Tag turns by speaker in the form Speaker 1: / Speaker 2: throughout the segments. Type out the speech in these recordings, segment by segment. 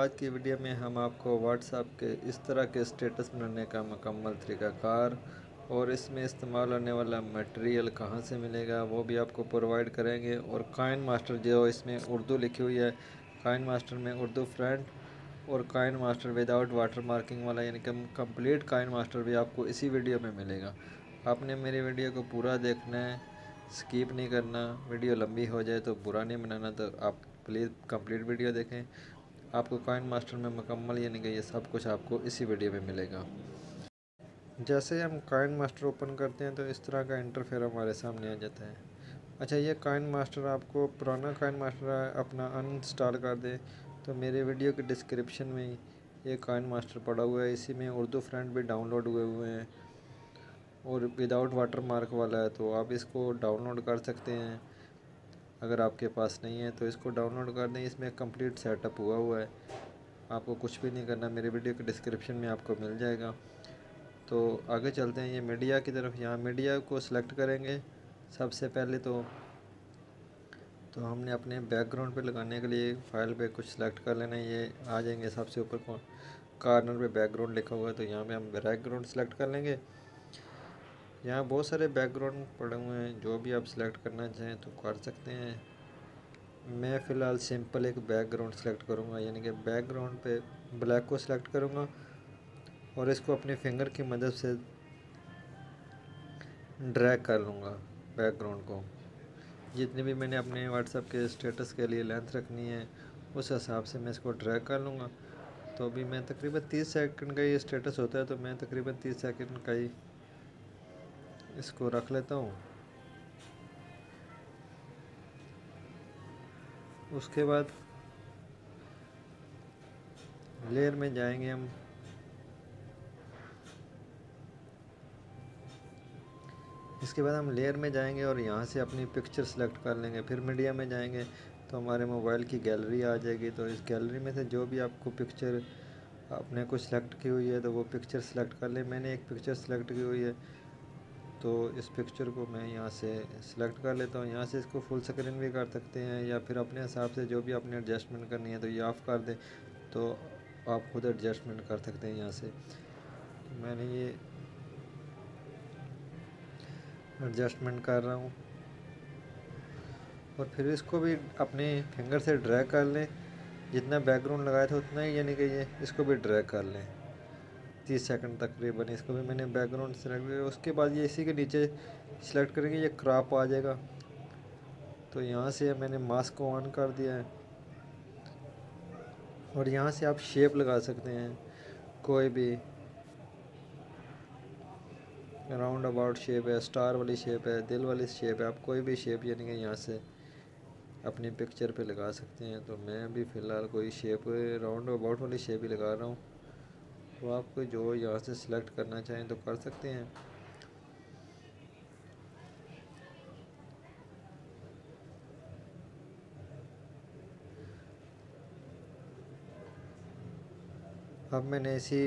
Speaker 1: आज की वीडियो में हम आपको व्हाट्सएप के इस तरह के स्टेटस बनाने का मुकम्मल तरीक़ाकार और इसमें इस्तेमाल होने वाला मटेरियल कहाँ से मिलेगा वो भी आपको प्रोवाइड करेंगे। और काइन मास्टर जो इसमें उर्दू लिखी हुई है, काइन मास्टर में उर्दू फ्रेंड और KineMaster without watermarking वाला, यानी कि कंप्लीट काइन मास्टर भी आपको इसी वीडियो में मिलेगा। आपने मेरी वीडियो को पूरा देखना है, स्किप नहीं करना। वीडियो लंबी हो जाए तो बुरा नहीं बनाना, तो आप प्लीज़ कंप्लीट वीडियो देखें। आपको काइन मास्टर में मुकम्मल यानी कि ये सब कुछ आपको इसी वीडियो में मिलेगा। जैसे हम काइन मास्टर ओपन करते हैं तो इस तरह का इंटरफेयर हमारे सामने आ जाता है। अच्छा, ये काइन मास्टर आपको पुराना काइन मास्टर अपना अनइंस्टॉल कर दे तो मेरे वीडियो के डिस्क्रिप्शन में ये काइन मास्टर पड़ा हुआ है। इसी में उर्दू फ्रेंड भी डाउनलोड हुए हैं और विदाउट वाटर मार्क वाला है, तो आप इसको डाउनलोड कर सकते हैं। अगर आपके पास नहीं है तो इसको डाउनलोड कर दें। इसमें कंप्लीट सेटअप हुआ है, आपको कुछ भी नहीं करना, मेरे वीडियो के डिस्क्रिप्शन में आपको मिल जाएगा। तो आगे चलते हैं ये मीडिया की तरफ। यहाँ मीडिया को सिलेक्ट करेंगे। सबसे पहले तो हमने अपने बैकग्राउंड पे लगाने के लिए फाइल पे कुछ सिलेक्ट कर लेना है। ये आ जाएंगे सबसे ऊपर कॉर्नर पे बैकग्राउंड लिखा हुआ है, तो यहाँ पे हम बैकग्राउंड सेलेक्ट कर लेंगे। यहाँ बहुत सारे बैकग्राउंड पड़े हुए हैं, जो भी आप सिलेक्ट करना चाहें तो कर सकते हैं। मैं फ़िलहाल सिंपल एक बैकग्राउंड सेलेक्ट करूँगा, यानी कि बैकग्राउंड पे ब्लैक को सिलेक्ट करूँगा और इसको अपने फिंगर की मदद से ड्रैग कर लूँगा बैकग्राउंड को। जितनी भी मैंने अपने व्हाट्सएप के स्टेटस के लिए लेंथ रखनी है उस हिसाब से मैं इसको ड्रैग कर लूँगा। तो अभी मैं तकरीबन 30 सेकंड का ये स्टेटस होता है, तो मैं तकरीबन 30 सेकंड का ही इसको रख लेता हूँ। उसके बाद लेयर में जाएंगे हम। इसके बाद हम लेयर में जाएंगे और यहाँ से अपनी पिक्चर सेलेक्ट कर लेंगे। फिर मीडिया में जाएंगे तो हमारे मोबाइल की गैलरी आ जाएगी। तो इस गैलरी में से जो भी आपको पिक्चर आपने कुछ सेलेक्ट की हुई है तो वो पिक्चर सेलेक्ट कर ले। मैंने एक पिक्चर सेलेक्ट की हुई है, तो इस पिक्चर को मैं यहाँ से सिलेक्ट कर लेता हूँ। यहाँ से इसको फुल स्क्रीन भी कर सकते हैं या फिर अपने हिसाब से जो भी आपने एडजस्टमेंट करनी है तो ये ऑफ़ कर दें, तो आप खुद एडजस्टमेंट कर सकते हैं यहाँ से। तो मैंने ये एडजस्टमेंट कर रहा हूँ और फिर इसको भी अपने फिंगर से ड्रैग कर लें। जितना बैकग्राउंड लगाया था उतना ही, यानी कि ये इसको भी ड्रैग कर लें 30 सेकंड तकरीबन। इसको भी मैंने बैकग्राउंड सेलेक्ट किया। उसके बाद ये इसी के नीचे सेलेक्ट करेंगे, ये क्रॉप आ जाएगा। तो यहाँ से मैंने मास्क को ऑन कर दिया है और यहाँ से आप शेप लगा सकते हैं, कोई भी राउंड अबाउट शेप है, स्टार वाली शेप है, दिल वाली शेप है, आप कोई भी शेप यानी कि यहाँ से अपनी पिक्चर पे लगा सकते हैं। तो मैं भी फ़िलहाल कोई शेप राउंड अबाउट वाली शेप ही लगा रहा हूँ। तो आपको जो यहाँ से सिलेक्ट करना चाहें तो कर सकते हैं। अब मैंने इसी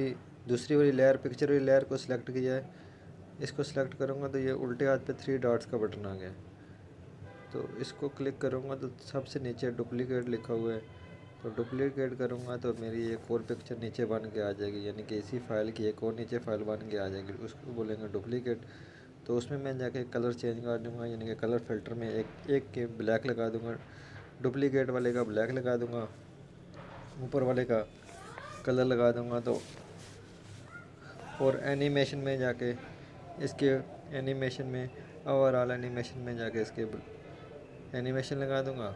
Speaker 1: दूसरी वाली लेयर, पिक्चर वाली लेयर को सिलेक्ट किया है। इसको सिलेक्ट करूँगा तो ये उल्टे हाथ पे 3 डॉट्स का बटन आ गया। तो इसको क्लिक करूँगा तो सबसे नीचे डुप्लीकेट लिखा हुआ है, तो डुप्लीकेट करूँगा तो मेरी एक और पिक्चर नीचे बन के आ जाएगी, यानी कि इसी फाइल की एक और नीचे फाइल बन के आ जाएगी, उसको बोलेंगे डुप्लीकेट। तो उसमें मैं जाके कलर चेंज कर दूँगा, यानी कि कलर फिल्टर में एक के ब्लैक लगा दूँगा, डुप्लीकेट वाले का ब्लैक लगा दूँगा, ऊपर वाले का कलर लगा दूँगा। तो और एनिमेशन में जाके इसके एनिमेशन में ओवरऑल एनिमेशन में जाके इसके एनिमेशन लगा दूँगा।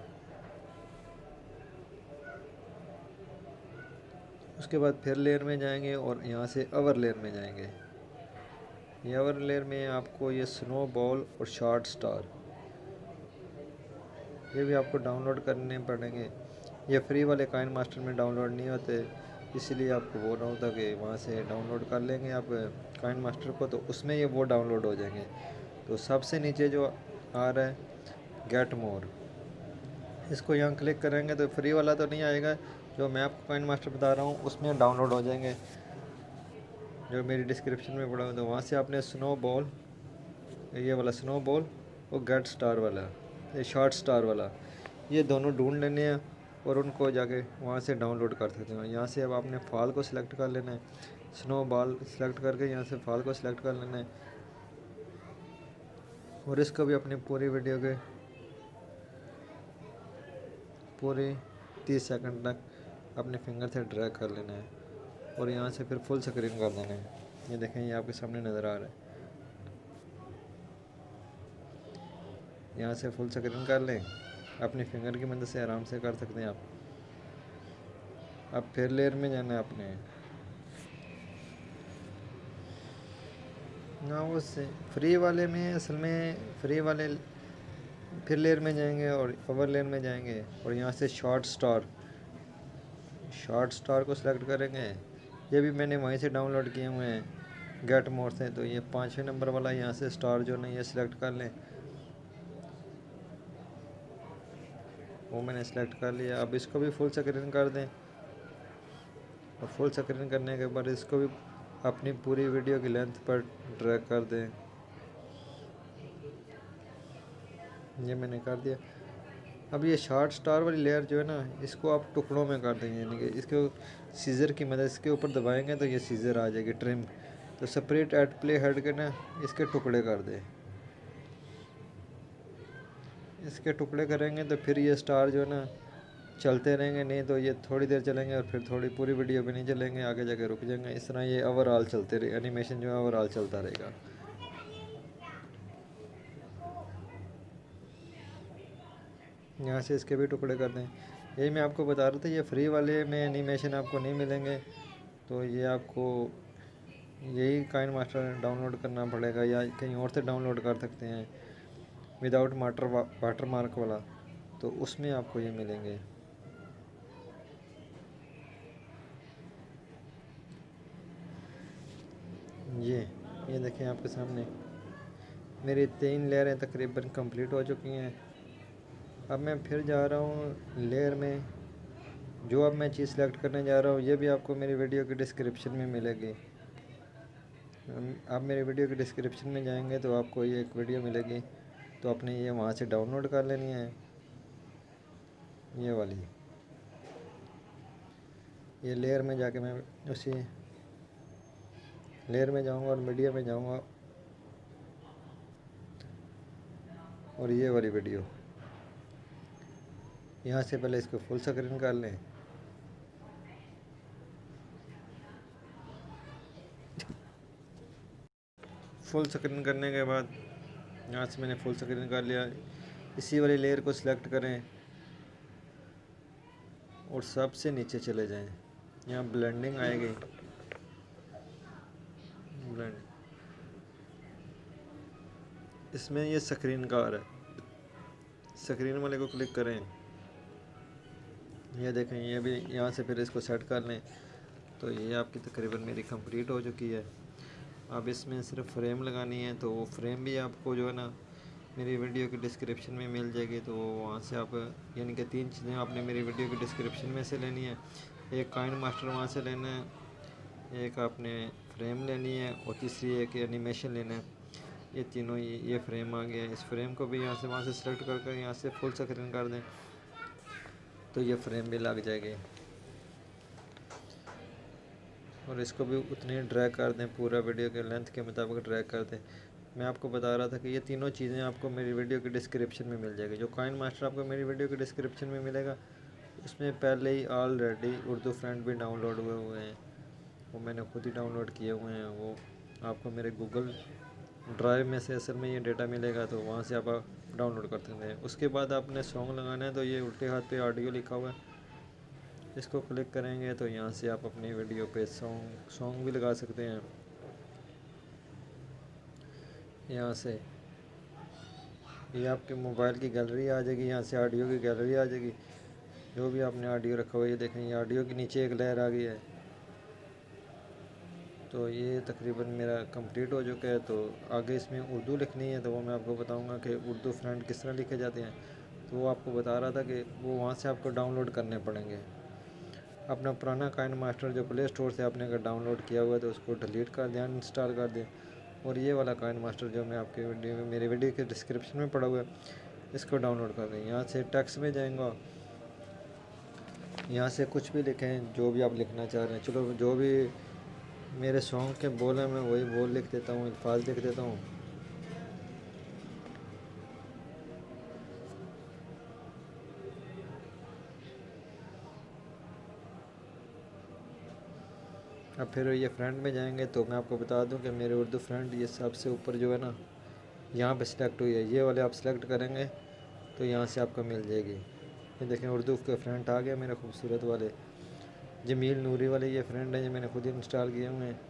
Speaker 1: उसके बाद फिर लेयर में जाएंगे और यहाँ से ओवर लेयर में जाएंगे। ये ओवर लेयर में आपको ये स्नो बॉल और शॉर्ट स्टार ये भी आपको डाउनलोड करने पड़ेंगे। ये फ्री वाले काइन मास्टर में डाउनलोड नहीं होते, इसीलिए आपको बोल रहा हूँ था कि वहाँ से डाउनलोड कर लेंगे आप काइन मास्टर को, तो उसमें ये वो डाउनलोड हो जाएंगे। तो सबसे नीचे जो आ रहा है गेट मोर, इसको यहाँ क्लिक करेंगे तो फ्री वाला तो नहीं आएगा, जो मैं आपको काइन मास्टर बता रहा हूँ उसमें डाउनलोड हो जाएंगे, जो मेरी डिस्क्रिप्शन में पड़ा हो। तो वहाँ से आपने स्नो बॉल, ये वाला स्नो बॉल और गेट स्टार वाला, ये शॉर्ट स्टार वाला, ये दोनों ढूंढ लेने हैं और उनको जाके वहाँ से डाउनलोड कर सकते हो। यहाँ से अब आपने फाइल को सिलेक्ट कर लेना है, स्नो बॉल सेलेक्ट करके यहाँ से फाइल को सिलेक्ट कर लेना है और इसको भी अपनी पूरी वीडियो के पूरी 30 सेकंड तक अपने फिंगर से ड्रैग कर लेना है और यहाँ से फिर फुल स्क्रीन कर देना है। ये देखें, ये आपके सामने नज़र आ रहा है। यहाँ से फुल स्क्रीन कर लें, अपनी फिंगर की मदद से आराम से कर सकते हैं आप। अब फिर लेयर में जाना है आपने, ना वो से फ्री वाले में असल में फ्री वाले फिर लेयर में जाएंगे और ओवर लेयर में जाएंगे और यहाँ से शॉर्ट स्टार को सिलेक्ट करेंगे। ये भी मैंने वहीं से डाउनलोड किए हुए हैं गेट मोड से। तो ये 5वें नंबर वाला यहाँ से स्टार जो नहीं, ये सिलेक्ट कर लें, वो मैंने सेलेक्ट कर लिया। अब इसको भी फुल स्क्रीन कर दें और फुल स्क्रीन करने के बाद इसको भी अपनी पूरी वीडियो की लेंथ पर ड्रैग कर दें। ये मैंने कर दिया। अब ये शॉर्ट स्टार वाली लेयर जो है ना, इसको आप टुकड़ों में कर देंगे, यानी कि इसको सीज़र की मदद इसके ऊपर दबाएंगे तो ये सीज़र आ जाएगी ट्रिम। तो सेपरेट एट प्ले हेड के ना इसके टुकड़े कर दें। इसके टुकड़े करेंगे तो फिर ये स्टार जो है ना चलते रहेंगे, नहीं तो ये थोड़ी देर चलेंगे और फिर थोड़ी पूरी वीडियो पे नहीं चलेंगे, आगे जाके रुक जाएंगे। इस तरह ये ओवरऑल चलते रहे, एनिमेशन जो है ओवरऑल चलता रहेगा। यहाँ से इसके भी टुकड़े कर दें। यही मैं आपको बता रहा था, ये फ्री वाले में एनिमेशन आपको नहीं मिलेंगे, तो ये आपको यही काइन मास्टर डाउनलोड करना पड़ेगा या कहीं और से डाउनलोड कर सकते हैं विदाउट वाटर मार्क वाला, तो उसमें आपको ये मिलेंगे। ये देखें आपके सामने मेरी 3 लेयरें तकरीबन कंप्लीट हो चुकी हैं। अब मैं फिर जा रहा हूँ लेयर में, जो अब मैं चीज़ सेलेक्ट करने जा रहा हूँ ये भी आपको मेरी वीडियो की डिस्क्रिप्शन में मिलेगी। आप मेरी वीडियो के डिस्क्रिप्शन में जाएंगे तो आपको ये एक वीडियो मिलेगी, तो आपने ये वहाँ से डाउनलोड कर लेनी है, ये वाली। ये लेयर में जाके मैं उसी लेयर में जाऊँगा और मीडिया में जाऊँगा और ये वाली वीडियो यहाँ से पहले इसको फुल स्क्रीन कर लें। फुल स्क्रीन करने के बाद यहाँ से मैंने फुल स्क्रीन कर लिया। इसी वाली लेयर को सिलेक्ट करें और सबसे नीचे चले जाएं, यहाँ ब्लेंडिंग आएगी, ब्लेंड, इसमें ये स्क्रीन का आ रहा है, स्क्रीन वाले को क्लिक करें। ये देखें, ये भी यहाँ से फिर इसको सेट कर लें। तो ये आपकी तकरीबन मेरी कंप्लीट हो चुकी है। अब इसमें सिर्फ फ्रेम लगानी है, तो वो फ्रेम भी आपको जो है ना मेरी वीडियो की डिस्क्रिप्शन में मिल जाएगी। तो वहाँ से आप, यानी कि 3 चीज़ें आपने मेरी वीडियो की डिस्क्रिप्शन में से लेनी है। एक काइन मास्टर वहाँ से लेना है, एक आपने फ्रेम लेनी है और तीसरी एक एनिमेशन लेना है। ये तीनों ये फ्रेम आ गया। इस फ्रेम को भी यहाँ से वहाँ से सेलेक्ट करके यहाँ से फुल स्क्रीन कर दें तो ये फ्रेम भी लग जाएगी और इसको भी उतनी ड्रैग कर दें, पूरा वीडियो के लेंथ के मुताबिक ड्रैग कर दें। मैं आपको बता रहा था कि ये तीनों चीज़ें आपको मेरी वीडियो की डिस्क्रिप्शन में मिल जाएगी। जो काइन मास्टर आपको मेरी वीडियो की डिस्क्रिप्शन में मिलेगा उसमें पहले ही ऑलरेडी उर्दू फ्रेंड भी डाउनलोड हुए हैं, वो मैंने खुद ही डाउनलोड किए हुए हैं। वो आपको मेरे गूगल ड्राइव में से असल में ये डेटा मिलेगा, तो वहाँ से आप डाउनलोड कर सकते हैं। उसके बाद आपने सॉन्ग लगाना है, तो ये उल्टे हाथ पे ऑडियो लिखा हुआ है, इसको क्लिक करेंगे तो यहाँ से आप अपनी वीडियो पे सॉन्ग भी लगा सकते हैं। यहाँ से ये आपके मोबाइल की गैलरी आ जाएगी, यहाँ से ऑडियो की गैलरी आ जाएगी, जो भी आपने ऑडियो रखा हुआ है। ये देखें, ये ऑडियो के नीचे एक लेयर आ गई है। तो ये तकरीबन मेरा कंप्लीट हो चुका है। तो आगे इसमें उर्दू लिखनी है, तो वो मैं आपको बताऊंगा कि उर्दू फ्रेंड किस तरह लिखे जाते हैं। तो वो आपको बता रहा था कि वो वहाँ से आपको डाउनलोड करने पड़ेंगे। अपना पुराना काइन मास्टर जो प्ले स्टोर से आपने अगर डाउनलोड किया हुआ है तो उसको डिलीट कर दें, अनइंस्टॉल कर दें, और ये वाला काइन मास्टर जो मैं आपके वीडियो में मेरे वीडियो के डिस्क्रिप्शन में पड़ा हुआ है इसको डाउनलोड कर दें। यहाँ से टेक्स्ट में जाएंगा यहाँ से कुछ भी लिखें, जो भी आप लिखना चाह रहे हैं। चलो जो भी मेरे सॉन्ग के बोल हैं मैं वही बोल लिख देता हूँ, अल्फाज लिख देता हूँ। अब फिर ये फ्रेंड में जाएंगे तो मैं आपको बता दूं कि मेरे उर्दू फ्रेंड ये सबसे ऊपर जो है ना, यहाँ पे सिलेक्ट हुई है। ये वाले आप सिलेक्ट करेंगे तो यहाँ से आपको मिल जाएगी। ये देखें उर्दू के फ्रेंड आ गए मेरे खूबसूरत वाले। जमील नूरी वाले ये फ्रेंड हैं, जो मैंने खुद ही इंस्टॉल किए हुए हैं,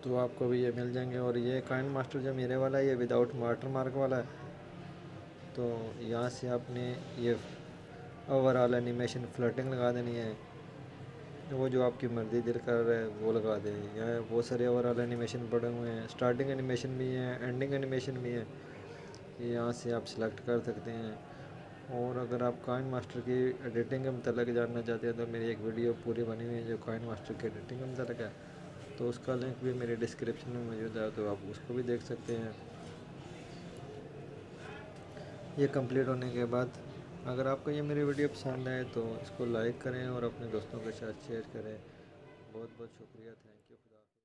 Speaker 1: तो आपको भी ये मिल जाएंगे। और ये काइन मास्टर जो मेरे वाला है ये विदाउट वाटर मार्क वाला है। तो यहाँ से आपने ये ओवरऑल एनिमेशन फ्लटिंग लगा देनी है, वो जो आपकी मर्ज़ी दिल कर रहा है वो लगा दें। यहाँ बहुत सारे ओवरऑल एनिमेशन पड़े हुए हैं, स्टार्टिंग एनिमेशन भी है, एंडिंग एनिमेशन भी है, ये यहाँ से आप सिलेक्ट कर सकते हैं। और अगर आप काइन मास्टर की एडिटिंग के मतलब जानना चाहते हैं तो मेरी एक वीडियो पूरी बनी हुई है जो काइन मास्टर की एडिटिंग के मतलब है, तो उसका लिंक भी मेरे डिस्क्रिप्शन में मौजूद है, तो आप उसको भी देख सकते हैं। ये कंप्लीट होने के बाद अगर आपको ये मेरी वीडियो पसंद आए तो इसको लाइक करें और अपने दोस्तों के साथ शेयर करें। बहुत बहुत शुक्रिया, थैंक यू।